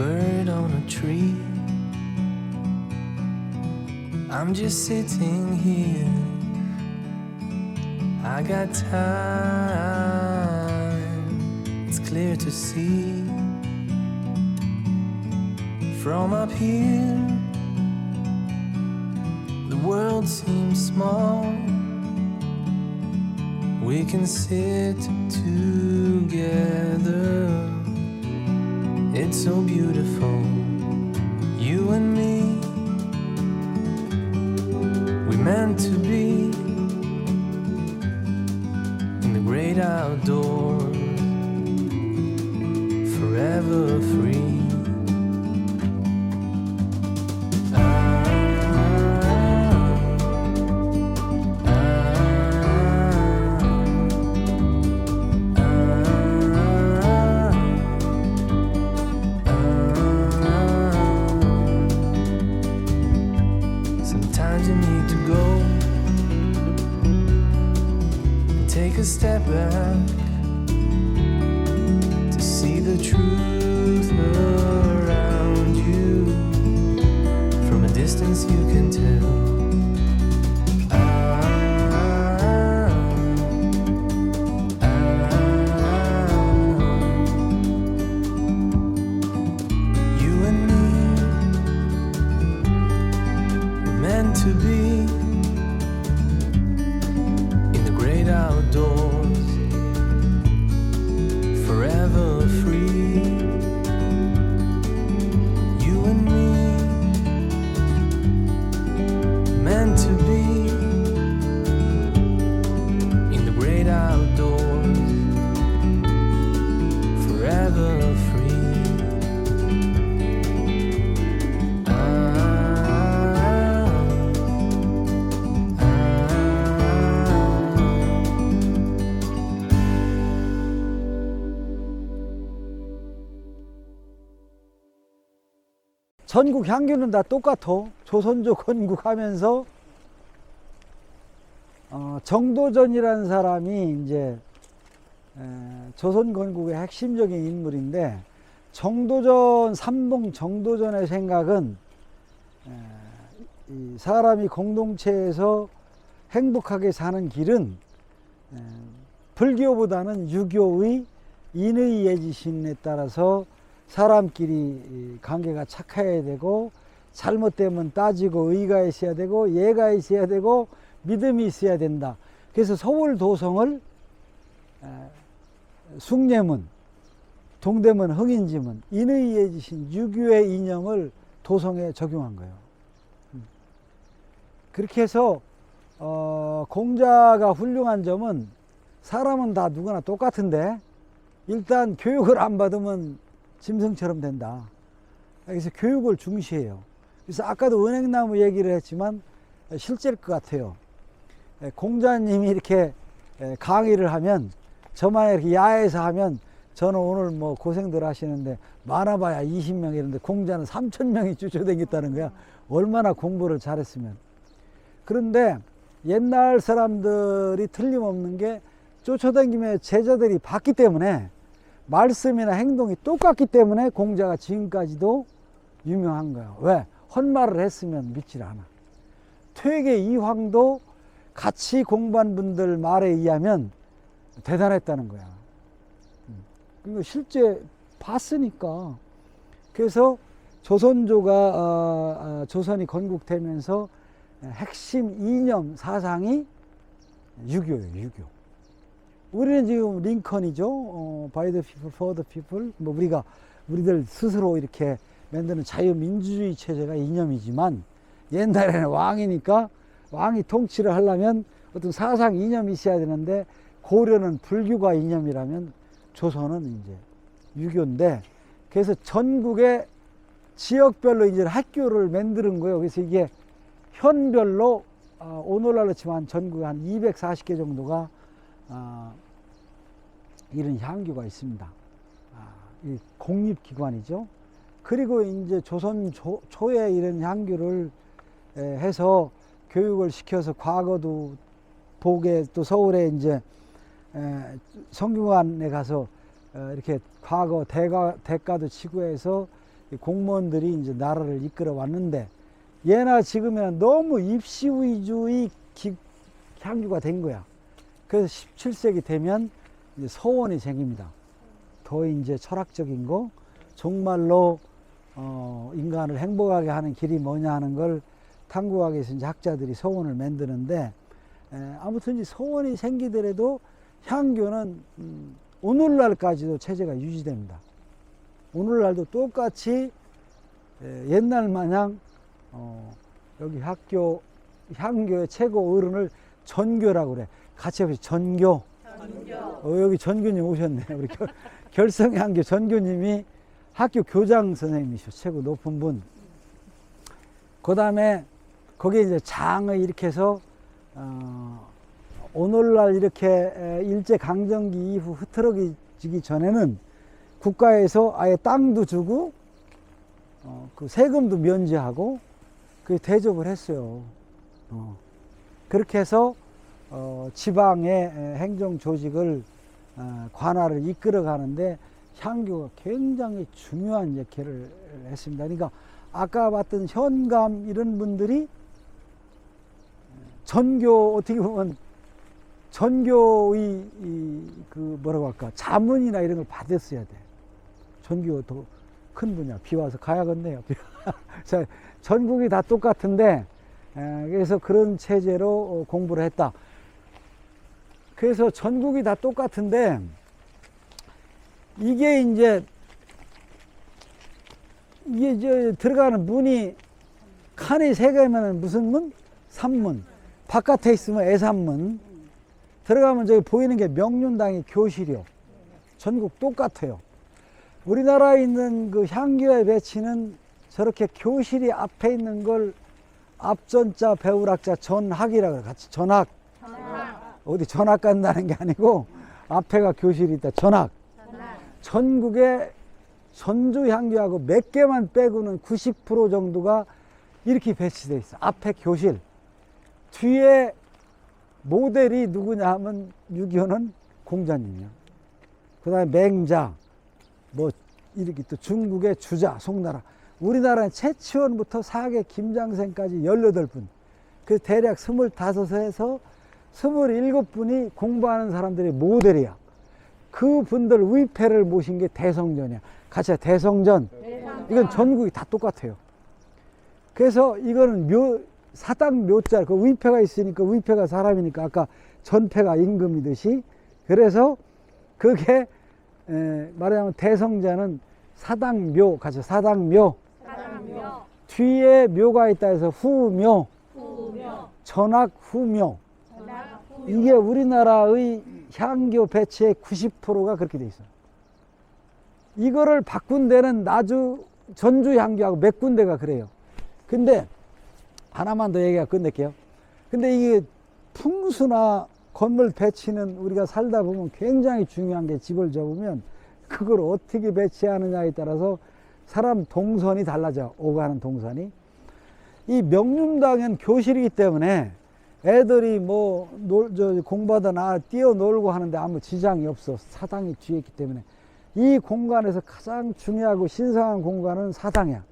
bird on a tree. I'm just sitting here. I got time. It's clear to see. From up here, the world seems small. We can sit together. It's so beautiful, you and me. We meant to be in the great outdoors, forever free. A step back to see the truth around you. From a distance you can tell. You and me were meant to be in the great outdoors, forever free. You and me, meant to be in the great outdoors, forever free. 전국 향기는 다 똑같아. 조선조 건국하면서 정도전이라는 사람이 이제 조선 건국의 핵심적인 인물인데, 정도전, 삼봉 정도전의 생각은 이 사람이 공동체에서 행복하게 사는 길은 불교보다는 유교의 인의 예지신에 따라서 사람끼리 관계가 착해야 되고, 잘못되면 따지고 의가 있어야 되고, 예가 있어야 되고, 믿음이 있어야 된다. 그래서 서울도성을 숭례문, 동대문, 흥인지문, 인의 예지신 유교의 이념을 도성에 적용한 거예요. 그렇게 해서 공자가 훌륭한 점은, 사람은 다 누구나 똑같은데 일단 교육을 안 받으면 짐승처럼 된다. 그래서 교육을 중시해요. 그래서 아까도 은행나무 얘기를 했지만 실제일 것 같아요. 공자님이 이렇게 강의를 하면, 저만 이렇게 야외에서 하면, 저는 오늘 뭐 고생들 하시는데 많아봐야 20명 이런데 공자는 3,000명이 쫓아다녔다는 거야. 얼마나 공부를 잘했으면. 그런데 옛날 사람들이 틀림없는 게, 쫓아다니며 제자들이 봤기 때문에, 말씀이나 행동이 똑같기 때문에 공자가 지금까지도 유명한 거예요. 왜? 헛말을 했으면 믿질 않아. 퇴계 이황도 같이 공부한 분들 말에 의하면 대단했다는 거야. 그러니까 실제 봤으니까. 그래서 조선조가 조선이 건국되면서 핵심 이념 사상이 유교예요. 유교. 우리는 지금 링컨이죠. By the people, for the people. 뭐 우리들 스스로 이렇게 만드는 자유민주주의 체제가 이념이지만, 옛날에는 왕이니까 왕이 통치를 하려면 어떤 사상 이념이 있어야 되는데, 고려는 불교가 이념이라면 조선은 이제 유교인데, 그래서 전국의 지역별로 이제 학교를 만드는 거예요. 그래서 이게 현별로 오늘날로 치면 전국에 한 240개 정도가 이런 향교가 있습니다. 이 공립기관이죠. 그리고 이제 조선 초에 이런 향교를 해서 교육을 시켜서 과거도 보게, 또 서울에 이제 성균관에 가서 이렇게 과거 대가도 치고 해서 공무원들이 이제 나라를 이끌어 왔는데 예나 지금이나 너무 입시 위주의 향교가 된 거야. 그래서 17세기 되면 이제 서원이 생깁니다. 더 이제 철학적인 거, 정말로 인간을 행복하게 하는 길이 뭐냐 하는 걸 탐구하기 위해서 이제 학자들이 서원을 만드는데, 아무튼 이 서원이 생기더라도 향교는 오늘날까지도 체제가 유지됩니다. 오늘날도 똑같이 옛날 마냥 여기 향교의 최고 어른을 전교라고 그래. 같이 해보세요. 전교. 여기 전교님 오셨네. 우리 결성향교 전교님이 학교 교장 선생님이시죠. 최고 높은 분. 그 다음에 거기에 이제 장을 이렇게 해서 오늘날 이렇게 일제강점기 이후 흐트러지기 전에는 국가에서 아예 땅도 주고 그 세금도 면제하고 그 대접을 했어요. 그렇게 해서 지방의 행정 조직을 관할을 이끌어 가는데 향교가 굉장히 중요한 역할을 했습니다. 그러니까 아까 봤던 현감 이런 분들이 전교, 어떻게 보면 전교의 그 뭐라고 할까, 자문이나 이런 걸 받았어야 돼. 전교 더 큰 분야. 비 와서 가야겠네요. 자, 전국이 다 똑같은데 그래서 그런 체제로 공부를 했다. 그래서 전국이 다 똑같은데 이게 이제 들어가는 문이 칸이 세 개면 무슨 문? 산문. 바깥에 있으면 애산문. 들어가면 저기 보이는 게 명륜당의 교실이요. 전국 똑같아요. 우리나라에 있는 그 향교의 배치는 저렇게 교실이 앞에 있는 걸 앞전자 배울학자 전학이라고 해요. 같이 전학. 어디 전학 간다는 게 아니고 앞에가 교실이 있다. 전학. 전국에 전주 향교하고 몇 개만 빼고는 90% 정도가 이렇게 배치되어 있어. 앞에 교실. 뒤에 모델이 누구냐 하면 6.25는 공자님이요. 그 다음에 맹자, 뭐 이렇게 또 중국의 주자, 송나라. 우리나라는 최치원부터 사계 김장생까지 18분. 그 대략 25에서 27분이 공부하는 사람들이 모델이야. 그 분들 위패를 모신 게 대성전이야. 같이 대성전. 이건 전국이 다 똑같아요. 그래서 이거는 사당 묘자, 그 위패가 있으니까 위패가 사람이니까 아까 전패가 임금이듯이, 그래서 그게 말하자면 대성자는 사당묘, 같이 사당묘. 뒤에 묘가 있다 해서 후묘. 전학 후묘. 이게 우리나라의 향교 배치의 90%가 그렇게 돼 있어요. 이거를 바꾼 데는 전주 향교하고 몇 군데가 그래요. 근데 하나만 더 얘기하고 끝낼게요. 근데 이게 풍수나 건물 배치는 우리가 살다 보면 굉장히 중요한 게, 집을 접으면 그걸 어떻게 배치하느냐에 따라서 사람 동선이 달라져. 오가는 동선이. 이 명륜당은 교실이기 때문에 애들이 뭐 공부하다 뛰어놀고 하는데 아무 지장이 없어. 사당이 뒤에 있기 때문에. 이 공간에서 가장 중요하고 신성한 공간은 사당이야.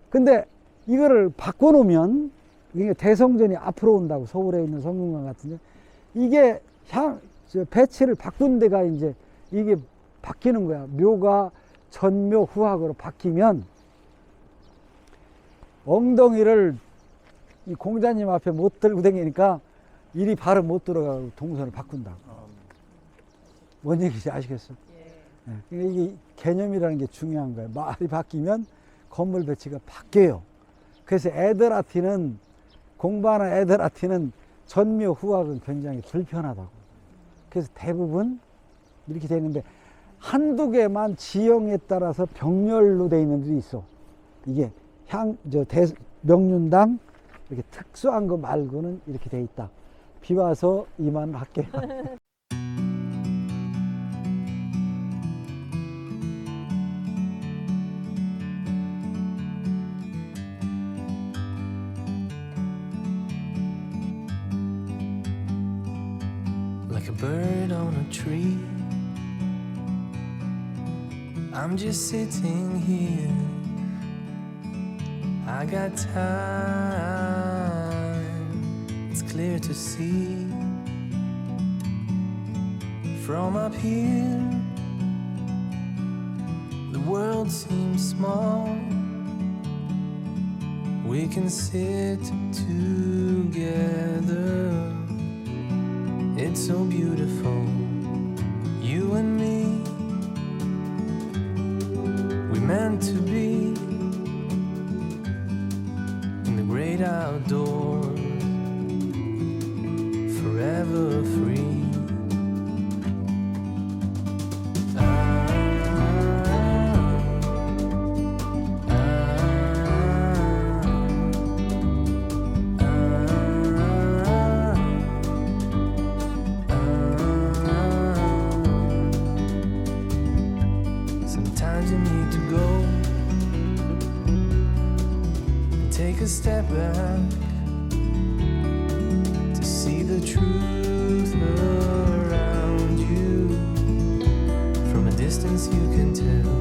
근데 이거를 바꿔놓으면, 이게 대성전이 앞으로 온다고, 서울에 있는 성균관 같은데, 이게 배치를 바꾼 데가 이제 이게 바뀌는 거야. 묘가 전묘 후학으로 바뀌면 엉덩이를 이 공자님 앞에 못 들고 다니니까 일이 바로 못 들어가고 동선을 바꾼다고. 뭔 얘기인지 아시겠어? 예. 그러니까 이게 개념이라는 게 중요한 거예요. 말이 바뀌면 건물 배치가 바뀌어요. 그래서 공부하는 애들한테는 전묘 후학은 굉장히 불편하다고. 그래서 대부분 이렇게 되는데, 한두 개만 지형에 따라서 병렬로 되어 있는 데도 있어. 이게 명륜당 이렇게 특수한 거 말고는 이렇게 돼 있다. 비 와서 이만 할게요. Like a bird on a tree, I'm just sitting here. I got time. It's clear to see from up here. The world seems small. We can sit together. It's so beautiful, you and me. We meant to be in the great outdoors, forever free. Sometimes you need to go and take a step back to see the truth around you. From a distance you can tell